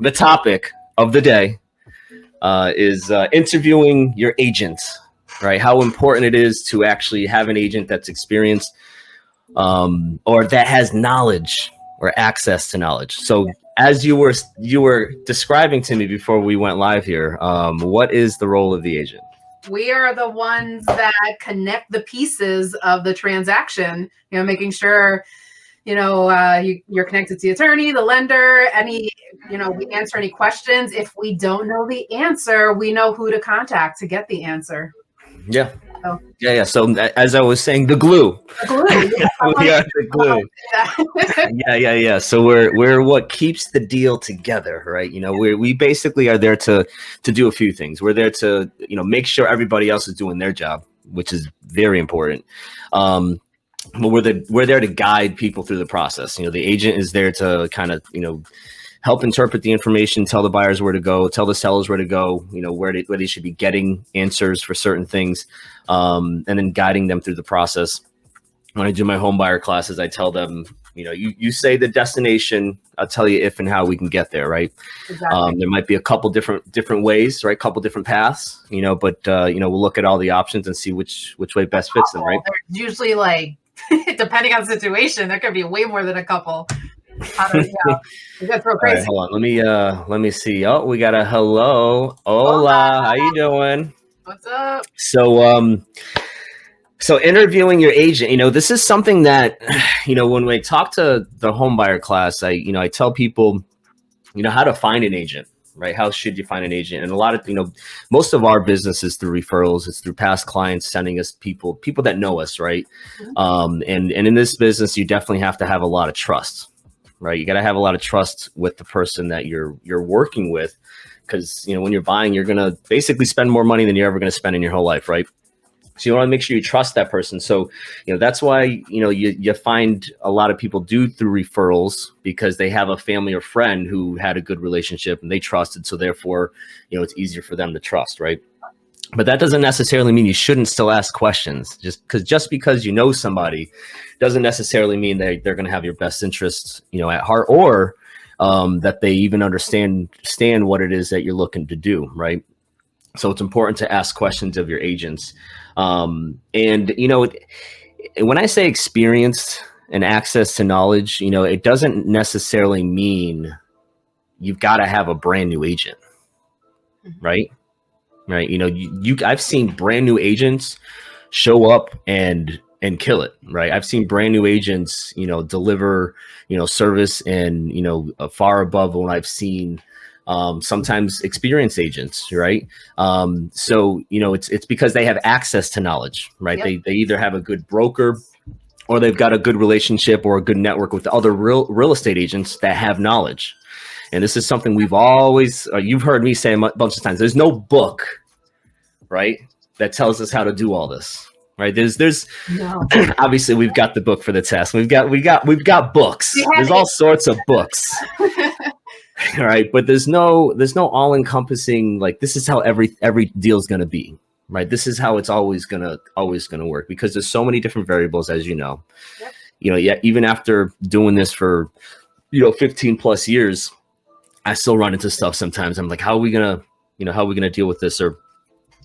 the topic of the day is interviewing your agent, right? How important it is to actually have an agent that's experienced or that has knowledge or access to knowledge. So as you were describing to me before we went live here, what is the role of the agent? We are the ones that connect the pieces of the transaction, making sure, you're connected to the attorney, the lender, we answer any questions. If we don't know the answer, we know who to contact to get the answer. Yeah. So. Yeah. So as I was saying, the glue. The glue. Yeah. We are the glue. Yeah. So we're what keeps the deal together, right? We basically are there to do a few things. We're there to make sure everybody else is doing their job, which is very important. But we're there to guide people through the process. The agent is there to kind of help interpret the information, tell the buyers where to go, tell the sellers where to go, where they should be getting answers for certain things, and then guiding them through the process. When I do my home buyer classes, I tell them, you say the destination, I'll tell you if and how we can get there, right? Exactly. There might be a couple different ways, right? Couple different paths, but we'll look at all the options and see which way best fits them, right? There's usually depending on the situation, there could be way more than a couple. I don't know. You guys throw crazy. Right, hold on. Let me see. Oh, we got a hello. Hola. How you doing? What's up? So interviewing your agent, this is something that, when we talk to the home buyer class, I tell people, how to find an agent, right? How should you find an agent? And a lot of, most of our business is through referrals. It's through past clients sending us people that know us, right? And in this business, you definitely have to have a lot of trust, right? You got to have a lot of trust with the person that you're working with, because, when you're buying, you're going to basically spend more money than you're ever going to spend in your whole life, right? So you want to make sure you trust that person. So, that's why, you find a lot of people do through referrals, because they have a family or friend who had a good relationship and they trusted. So therefore, it's easier for them to trust, right? But that doesn't necessarily mean you shouldn't still ask questions. Just because you know somebody doesn't necessarily mean they're going to have your best interests, at heart, or that they even understand what it is that you're looking to do, right? So it's important to ask questions of your agents. And, when I say experienced and access to knowledge, it doesn't necessarily mean you've got to have a brand new agent, right? Right. I've seen brand new agents show up and kill it. Right. I've seen brand new agents, deliver, service and, far above what I've seen sometimes experienced agents, right? So, it's because they have access to knowledge, right? Yep. They either have a good broker, or they've got a good relationship or a good network with other real estate agents that have knowledge. And this is something we've always, you've heard me say a bunch of times, there's no book, right, that tells us how to do all this. Right. There's no. Obviously we've got the book for the test. We've got books. There's all sorts of books. All right. But there's no all encompassing, this is how every deal is going to be. Right. This is how it's always going to work, because there's so many different variables, as you know. Yep. Even after doing this for, 15 plus years, I still run into stuff sometimes. I'm like, how are we going to deal with this? Or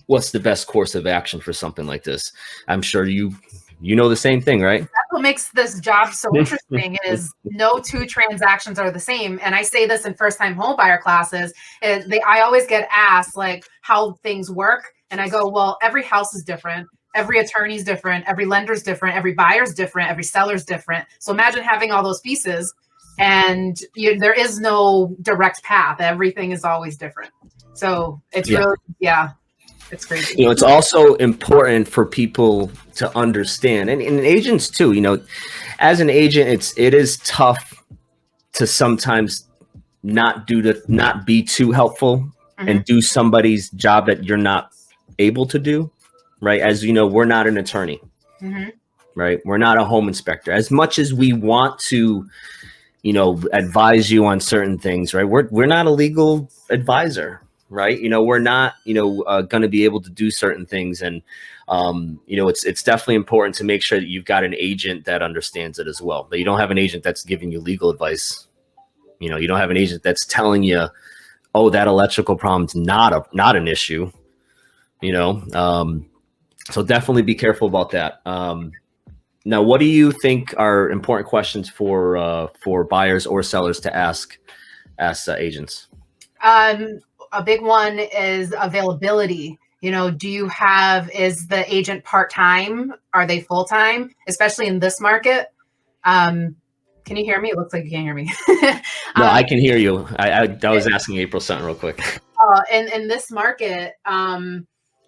what's the best course of action for something like this? I'm sure you know the same thing, right? That's what makes this job so interesting is no two transactions are the same. And I say this in first-time home buyer classes. I always get asked how things work. And I go, well, every house is different. Every attorney's different. Every lender's different. Every buyer's different. Every seller's different. So imagine having all those pieces and there is no direct path. Everything is always different. So it's really, it's crazy. It's also important for people to understand, and agents too. As an agent, it is tough to sometimes not be too helpful and do somebody's job that you're not able to do, right? As you know, we're not an attorney, right? We're not a home inspector. As much as we want to, advise you on certain things, right? We're not a legal advisor. Right. We're not, going to be able to do certain things. And, it's definitely important to make sure that you've got an agent that understands it as well. That you don't have an agent that's giving you legal advice, You don't have an agent that's telling you, oh, that electrical problem's not an issue. So definitely be careful about that. Now, what do you think are important questions for buyers or sellers to ask agents? A big one is availability. Is the agent part-time? Are they full-time? Especially in this market. Can you hear me? It looks like you can't hear me. No, I can hear you. I was asking April something real quick. In this market,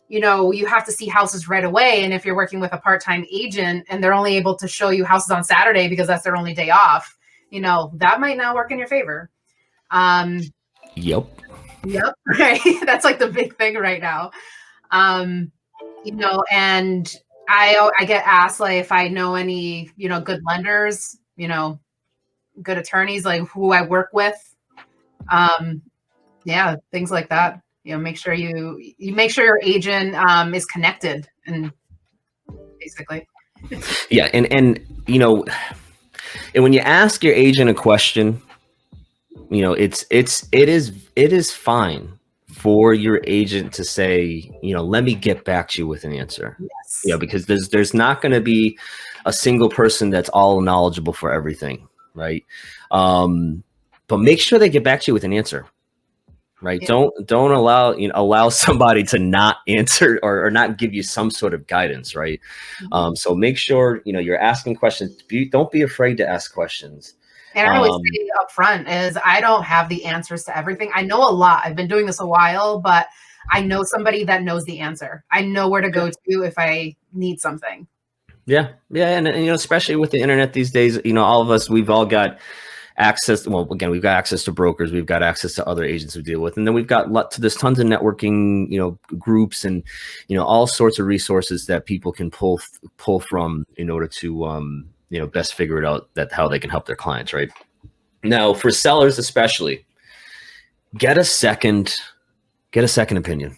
you have to see houses right away. And if you're working with a part-time agent and they're only able to show you houses on Saturday because that's their only day off, that might not work in your favor. Yep. Right. That's like the big thing right now. And I get asked like if I know any, good lenders, good attorneys, like who I work with. Yeah, things like that. Make sure you make sure your agent is connected, and basically. Yeah, and and when you ask your agent a question, it is fine for your agent to say, let me get back to you with an answer. Yes. Because there's not going to be a single person that's all knowledgeable for everything, right? But make sure they get back to you with an answer. Right. Yeah. Don't allow somebody to not answer or not give you some sort of guidance. Right. Mm-hmm. So make sure, you're asking questions. Don't be afraid to ask questions. And I always say up front is I don't have the answers to everything. I know a lot. I've been doing this a while, but I know somebody that knows the answer. I know where to go to if I need something. Yeah. Yeah. And especially with the internet these days, all of us, we've all got access. Well, again, we've got access to brokers, we've got access to other agents we deal with, and then we've got there's tons of networking, groups and all sorts of resources that people can pull from in order to best figure it out how they can help their clients. Right now, for sellers especially, get a second opinion.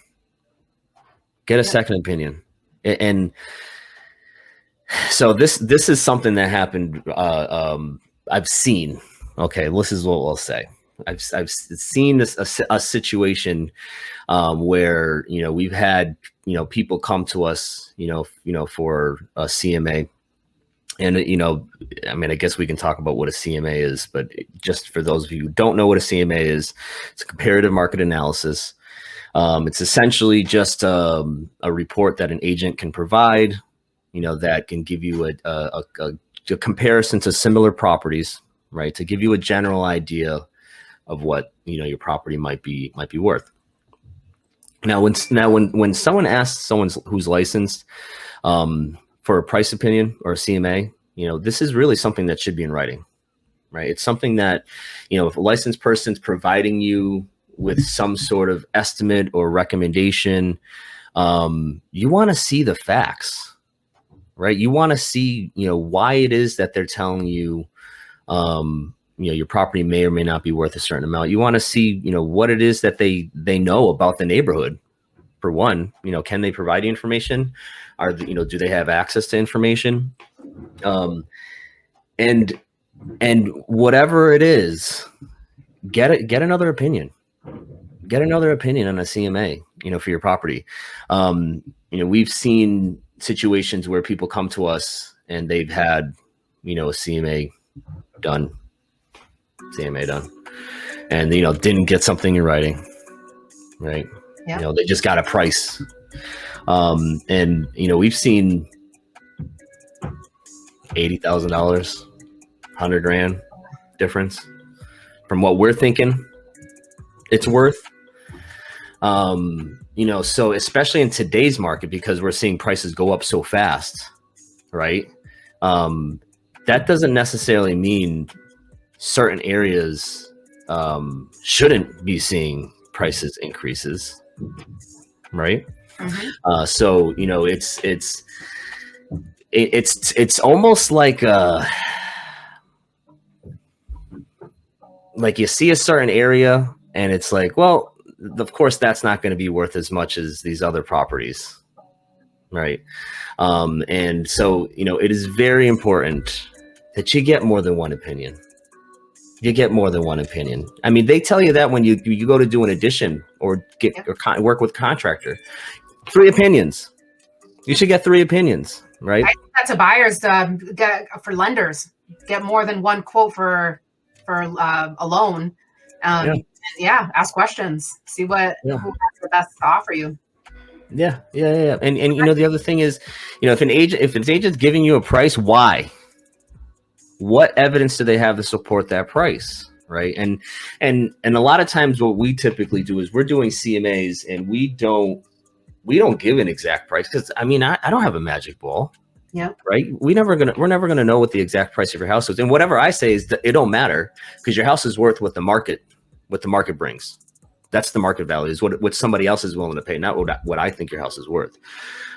Second opinion, and so this is something that happened. I've seen. Okay, this is what we'll say. I've seen a situation where we've had people come to us for a CMA, and I guess we can talk about what a CMA is, but just for those of you who don't know what a CMA is, it's a comparative market analysis. It's essentially just a report that an agent can provide, that can give you a comparison to similar properties. Right, to give you a general idea of what your property might be worth. Now, when someone asks someone who's licensed for a price opinion or a CMA, this is really something that should be in writing. Right, it's something that if a licensed person's providing you with some sort of estimate or recommendation, you want to see the facts. Right, you want to see why it is that they're telling you. Your property may or may not be worth a certain amount. You want to see, what it is that they know about the neighborhood. For one, can they provide you information? Do they have access to information? And whatever it is, get another opinion. Get another opinion on a CMA, for your property. We've seen situations where people come to us and they've had, a CMA done, and didn't get something in writing, right? Yeah. They just got a price, and we've seen $80,000, $100,000 difference from what we're thinking it's worth. So especially in today's market, because we're seeing prices go up so fast, right? That doesn't necessarily mean certain areas shouldn't be seeing prices increases, right? Mm-hmm. So it's almost like you see a certain area and it's like, well, of course that's not going to be worth as much as these other properties, right? And so it is very important that you get more than one opinion. You get more than one opinion. I mean, they tell you that when you go to do an addition or get or work with contractor, 3 opinions. You should get 3 opinions, right? I think that's a buyer's get for lenders. Get more than one quote for a loan. Yeah, ask questions. See who has the best to offer you. Yeah. And you know, the other thing is, you know, if an agent's giving you a price, why? What evidence do they have to support that price? Right. And a lot of times what we typically do is we're doing CMAs and we don't give an exact price, because I mean, I don't have a magic ball. Yeah. Right. We're never gonna know what the exact price of your house is. And whatever I say is that it don't matter, because your house is worth what the market brings. That's the market value, is what somebody else is willing to pay, not what I think your house is worth.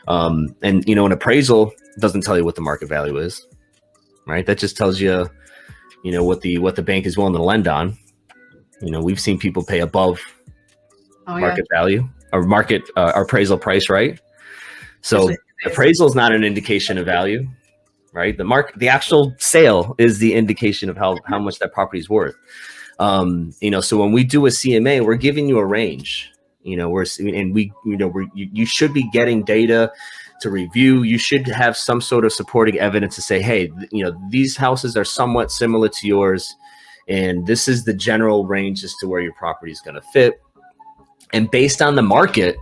And you know, an appraisal doesn't tell you what the market value is, right? That just tells you, you know, what the bank is willing to lend on. You know, we've seen people pay above market value or market appraisal price, right? So appraisal is not an indication of value, right? The actual sale is the indication of how much that property is worth. You know, so when we do a CMA, we're giving you a range. You know, you should be getting data to review. You should have some sort of supporting evidence to say, hey, you know, these houses are somewhat similar to yours, and this is the general range as to where your property is going to fit. And based on the market,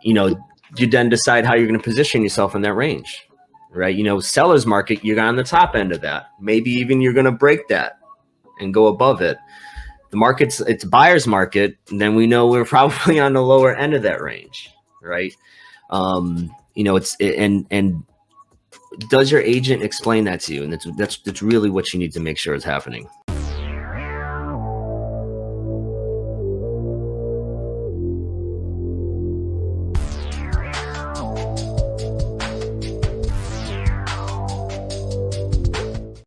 you know, you then decide how you're going to position yourself in that range, right? You know, seller's market, you're on the top end of that. Maybe even you're going to break that and go above it. The market's, it's buyer's market, and then we know we're probably on the lower end of that range, right? You know, and does your agent explain that to you? And that's really what you need to make sure is happening.